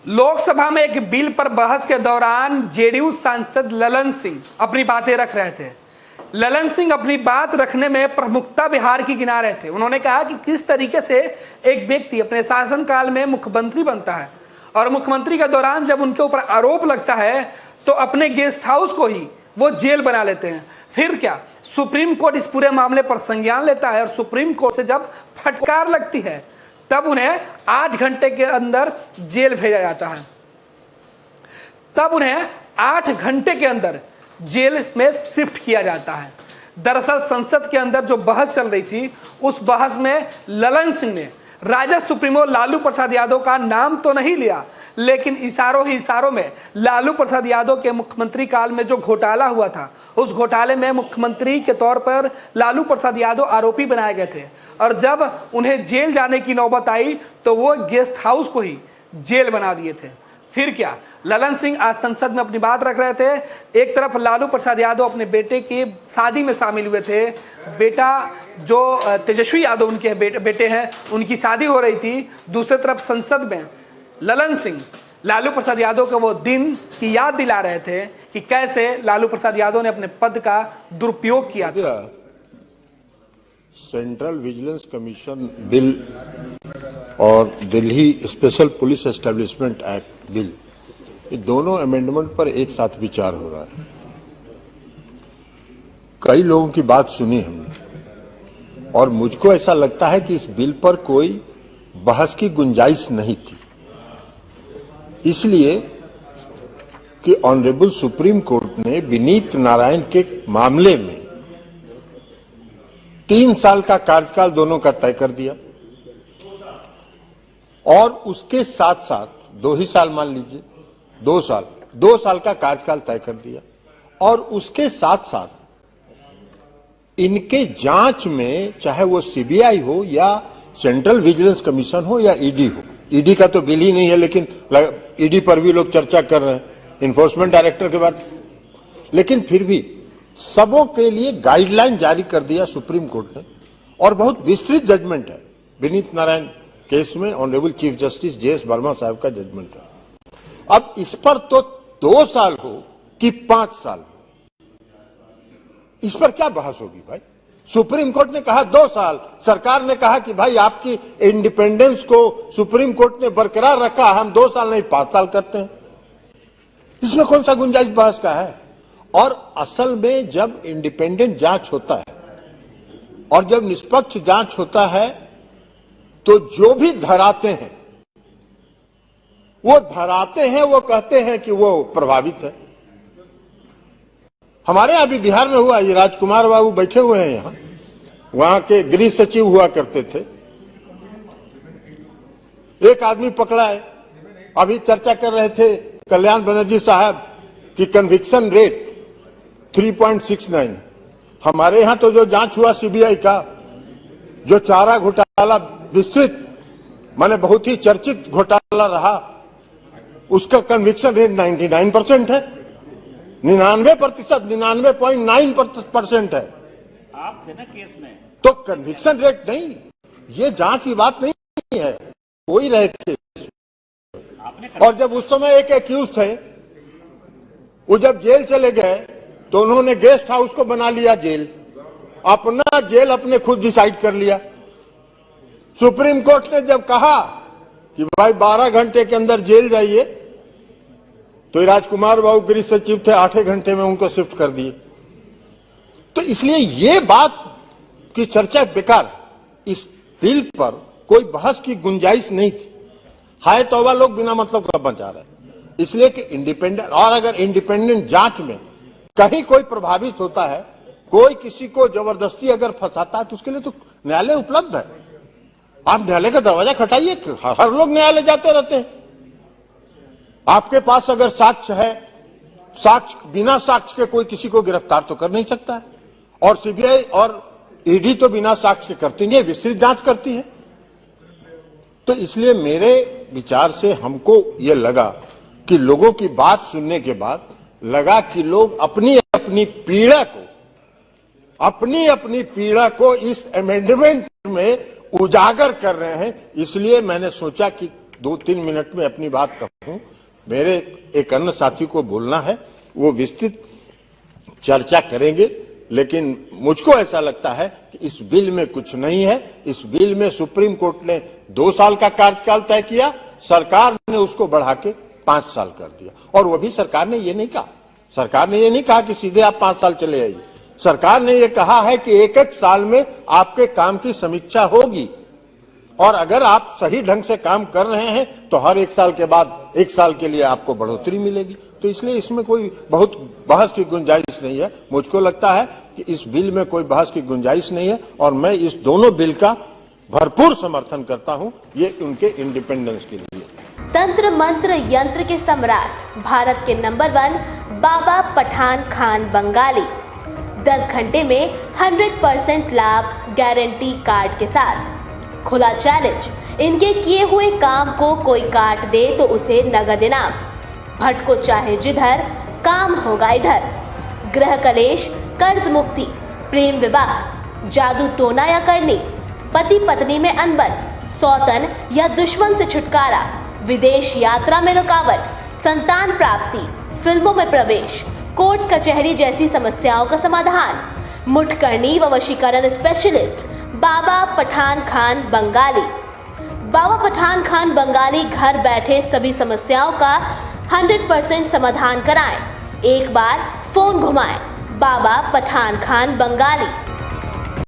लोकसभा में एक बिल पर बहस के दौरान जेडीयू सांसद ललन सिंह अपनी बातें रख रहे थे। ललन सिंह अपनी बात रखने में प्रमुखता बिहार की गिना रहे थे। उन्होंने कहा कि किस तरीके से एक व्यक्ति अपने शासनकाल में मुख्यमंत्री बनता है और मुख्यमंत्री के दौरान जब उनके ऊपर आरोप लगता है तो अपने गेस्ट हाउस को ही वो जेल बना लेते हैं। फिर क्या, सुप्रीम कोर्ट इस पूरे मामले पर संज्ञान लेता है और सुप्रीम कोर्ट से जब फटकार लगती है तब उन्हें 8 घंटे के अंदर जेल भेजा जाता है। तब उन्हें 8 घंटे के अंदर जेल में शिफ्ट किया जाता है। दरअसल संसद के अंदर जो बहस चल रही थी उस बहस में ललन सिंह ने राजद सुप्रीमो लालू प्रसाद यादव का नाम तो नहीं लिया, लेकिन इशारों ही इशारों में लालू प्रसाद यादव के मुख्यमंत्री काल में जो घोटाला हुआ था उस घोटाले में मुख्यमंत्री के तौर पर लालू प्रसाद यादव आरोपी बनाए गए थे और जब उन्हें जेल जाने की नौबत आई तो वो गेस्ट हाउस को ही जेल बना दिए थे। फिर क्या, ललन सिंह आज संसद में अपनी बात रख रहे थे। एक तरफ लालू प्रसाद यादव अपने बेटे की शादी में शामिल हुए थे, बेटा जो तेजस्वी यादव उनके बेटे हैं उनकी शादी हो रही थी। दूसरी तरफ संसद में ललन सिंह लालू प्रसाद यादव को वो दिन की याद दिला रहे थे कि कैसे लालू प्रसाद यादव ने अपने पद का दुरुपयोग किया था। सेंट्रल विजिलेंस कमीशन बिल और Delhi special police establishment act bill, ये दोनों अमेंडमेंट पर एक साथ विचार हो रहा है। कई लोगों की बात सुनी हमने और मुझको ऐसा लगता है कि इस बिल पर कोई बहस की गुंजाइश नहीं थी, इसलिए कि ऑनरेबल सुप्रीम कोर्ट ने विनीत नारायण के मामले में 3 साल का कार्यकाल दोनों का तय कर दिया और उसके साथ साथ 2 ही साल मान लीजिए, 2 साल का कार्यकाल तय कर दिया और उसके साथ साथ इनके जांच में चाहे वो सीबीआई हो या सेंट्रल विजिलेंस कमीशन हो या ईडी हो, ईडी का तो बिल ही नहीं है लेकिन ईडी पर भी लोग चर्चा कर रहे हैं, इन्फोर्समेंट डायरेक्टर के बाद, लेकिन फिर भी सबों के लिए गाइडलाइन जारी कर दिया सुप्रीम कोर्ट ने और बहुत विस्तृत जजमेंट है। विनीत नारायण केस में honourable chief justice JS Verma साहब का जजमेंट है। अब इस पर तो 2 साल हो कि 5 साल हो, इस पर क्या बहस होगी भाई। सुप्रीम कोर्ट ने कहा 2 साल, सरकार ने कहा कि भाई आपकी इंडिपेंडेंस को सुप्रीम कोर्ट ने बरकरार रखा, हम 2 साल नहीं 5 साल करते हैं, इसमें कौन सा गुंजाइश बहस का है। और असल में जब इंडिपेंडेंट जांच होता है और जब निष्पक्ष जांच होता है तो जो भी धराते हैं वो कहते हैं कि वो प्रभावित है। हमारे यहां भी बिहार में हुआ, ये राजकुमार बाबू बैठे हुए हैं यहां, वहां के गृह सचिव हुआ करते थे, एक आदमी पकड़ा है। अभी चर्चा कर रहे थे कल्याण बनर्जी साहब की कन्विक्शन रेट 3.69। हमारे यहां तो जो जांच हुआ सीबीआई का, जो चारा घोटाला विस्तृत माने बहुत ही चर्चित घोटाला रहा, उसका कन्विक्शन रेट 99% है, 99%, 99.9% है। आप थे ना केस में, तो कन्विक्शन रेट नहीं, ये जांच की बात नहीं है, कोई रहे केस। और जब उस समय एक एक्यूज थे, वो जब जेल चले गए तो उन्होंने गेस्ट हाउस को बना लिया जेल, अपना जेल अपने खुद डिसाइड कर लिया। सुप्रीम कोर्ट ने जब कहा कि भाई 12 घंटे के अंदर जेल जाइए, तो राजकुमार बाबू गृह सचिव थे, 8 घंटे में उनको शिफ्ट कर दिए। तो इसलिए ये बात की चर्चा बेकार है। इस बिल पर कोई बहस की गुंजाइश नहीं थी। हाय तौबा, लोग बिना मतलब का बचा रहे, इसलिए कि इंडिपेंडेंट, और अगर इंडिपेंडेंट जांच में कहीं कोई प्रभावित होता है, कोई किसी को जबरदस्ती अगर फंसाता है तो उसके लिए तो न्यायालय उपलब्ध है। आप न्यायालय का दरवाजा खटाइए, हर लोग न्यायालय जाते रहते हैं। आपके पास अगर साक्ष्य है, साक्ष्य बिना साक्ष्य के कोई किसी को गिरफ्तार तो कर नहीं सकता है, और सीबीआई और ईडी तो बिना साक्ष्य के करती नहीं है, विस्तृत जांच करती है। तो इसलिए मेरे विचार से हमको ये लगा कि लोगों की बात सुनने के बाद लगा कि लोग अपनी अपनी पीड़ा को इस अमेंडमेंट में उजागर कर रहे हैं, इसलिए मैंने सोचा कि 2-3 मिनट में अपनी बात कहूं। मेरे एक अन्य साथी को बोलना है, वो विस्तृत चर्चा करेंगे, लेकिन मुझको ऐसा लगता है कि इस बिल में कुछ नहीं है। इस बिल में सुप्रीम कोर्ट ने 2 साल का कार्यकाल तय किया, सरकार ने उसको बढ़ा के 5 साल कर दिया। और वो भी सरकार ने ये नहीं कहा, सरकार ने ये नहीं कहा कि सीधे आप 5 साल चले आइए। सरकार ने ये कहा है कि एक साल में आपके काम की समीक्षा होगी, और अगर आप सही ढंग से काम कर रहे हैं तो हर 1 साल के बाद 1 साल के लिए आपको बढ़ोतरी मिलेगी। तो इसलिए इसमें कोई बहुत बहस की गुंजाइश नहीं है। मुझको लगता है कि इस बिल में कोई बहस की गुंजाइश नहीं है, और मैं इस दोनों बिल का भरपूर समर्थन करता हूं, ये उनके इंडिपेंडेंस के लिए। तंत्र मंत्र यंत्र के सम्राट भारत के नंबर 1 बाबा पठान खान बंगाली 10 घंटे में 100% लाभ गारंटी कार्ड के साथ। खुला चैलेंज, इनके किए हुए काम को कोई काट दे तो उसे नगद इनाम। भटको चाहे जिधर, काम होगा इधर। गृह कलेश, कर्ज मुक्ति, प्रेम विवाह, जादू टोना या करनी, पति पत्नी में अनबन, सौतन या दुश्मन से छुटकारा, विदेश यात्रा में रुकावट, संतान प्राप्ति, फिल्मों में प्रवेश, कोर्ट कचहरी जैसी समस्याओं का समाधान। मुठकरनी व वशीकरण स्पेशलिस्ट बाबा पठान खान बंगाली। बाबा पठान खान बंगाली घर बैठे सभी समस्याओं का 100% समाधान कराएं। एक बार फोन घुमाएं। बाबा पठान खान बंगाली।